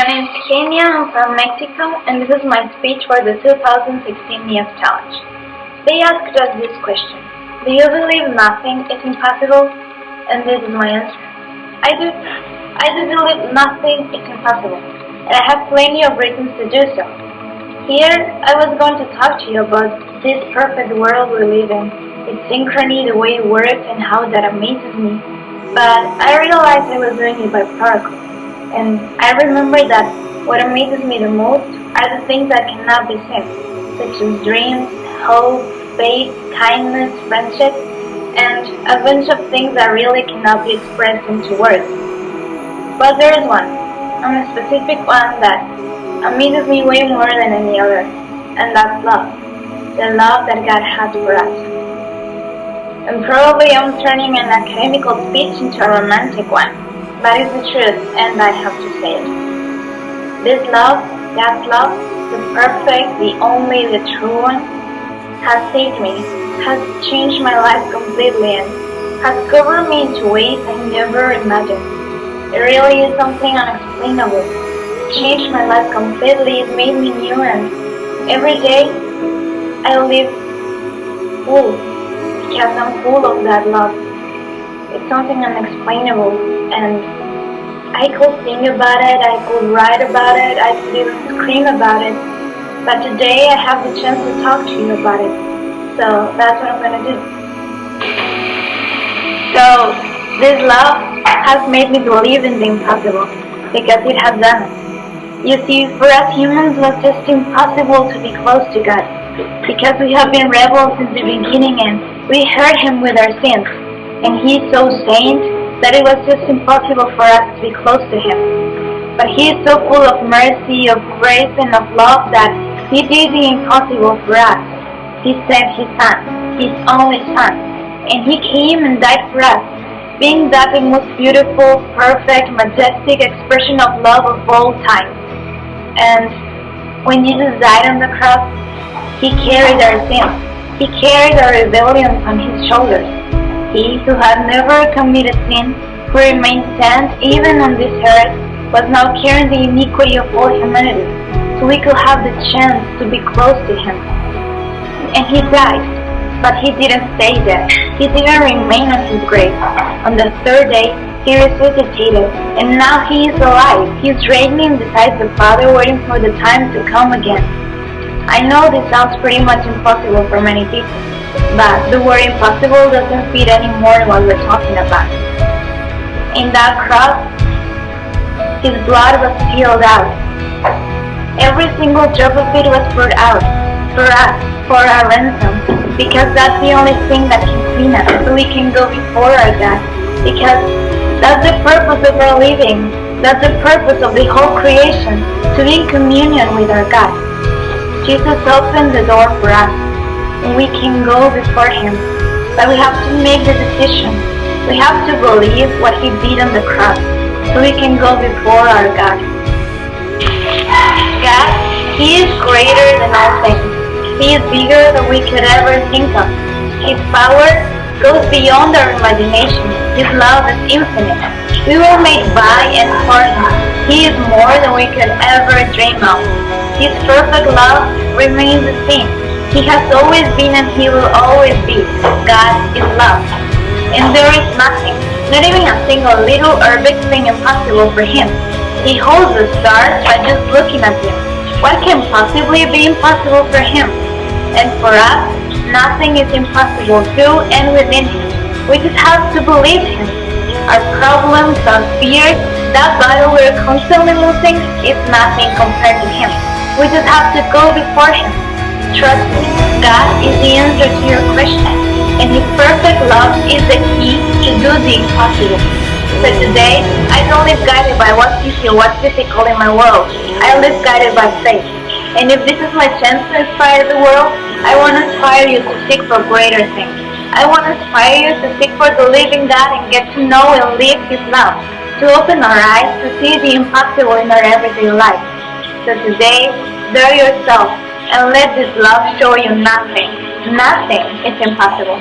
name is Kenya, I'm from Mexico, and this is my speech for the 2016 EFChallenge. They asked us this question: do you believe nothing is impossible? And this is my answer. I do believe nothing is impossible, and I have plenty of reasons to do so. Here, I was going to talk to you about this perfect world we live in, its synchrony, the way it works, and how that amazes me. But I realized I was doing it by protocol. And I remember that what amazes me the most are the things that cannot be seen, such as dreams, hope, faith, kindness, friendship, and a bunch of things that really cannot be expressed into words. But there is one, a specific one that amazes me way more than any other, and that's love. The love that God has for us. And probably I'm turning an academical speech into a romantic one. That is the truth, and I have to say it. This love, God's love, the perfect, the only, the true one, has saved me, has changed my life completely, and has covered me into ways I never imagined. It really is something unexplainable. It changed my life completely, it made me new, and every day I live full, because I'm full of that love. It's something unexplainable, and I could sing about it, I could write about it, I could even scream about it, but today I have the chance to talk to you about it, so that's what I'm gonna do. So, this love has made me believe in the impossible, because it has done it. You see, for us humans, it was just impossible to be close to God, because we have been rebels since the beginning, and we hurt Him with our sins. And He is so saint that it was just impossible for us to be close to Him. But He is so full of mercy, of grace, and of love that He did the impossible for us. He sent His Son, His only Son, and He came and died for us, being that the most beautiful, perfect, majestic expression of love of all time. And when Jesus died on the cross, He carried our sins. He carried our rebellions on His shoulders. He who had never committed sin, who remained saint even on this earth, was now carrying the iniquity of all humanity, so we could have the chance to be close to Him. And He died, but He didn't stay there. He didn't remain on His grave. On the third day, He resuscitated, and now He is alive. He is reigning beside the Father, waiting for the time to come again. I know this sounds pretty much impossible for many people, but the word impossible doesn't fit anymore what we're talking about. In that cross, His blood was spilled out. Every single drop of it was poured out for us, for our ransom, because that's the only thing that can clean us, so we can go before our God, because that's the purpose of our living. That's the purpose of the whole creation, to be in communion with our God. Jesus opened the door for us, and we can go before Him, but we have to make the decision. We have to believe what He did on the cross, so we can go before our God. God, He is greater than all things. He is bigger than we could ever think of. His power goes beyond our imagination. His love is infinite. We were made by and for Him. He is more than we could ever dream of. His perfect love remains the same. He has always been and He will always be. God is love. And there is nothing, not even a single little or big thing impossible for Him. He holds the stars by just looking at them. What can possibly be impossible for Him? And for us, nothing is impossible to and within Him. We just have to believe Him. Our problems, our fears, that battle we're constantly losing is nothing compared to Him. We just have to go before Him. Trust me, God is the answer to your question, and His perfect love is the key to do the impossible. So today, I don't live guided by what's easy or what's difficult in my world. I live guided by faith. And if this is my chance to inspire the world, I want to inspire you to seek for greater things. I want to inspire you to seek for the living God and get to know and live His love, to open our eyes to see the impossible in our everyday life. So today, dare yourself and let this love show you nothing is impossible.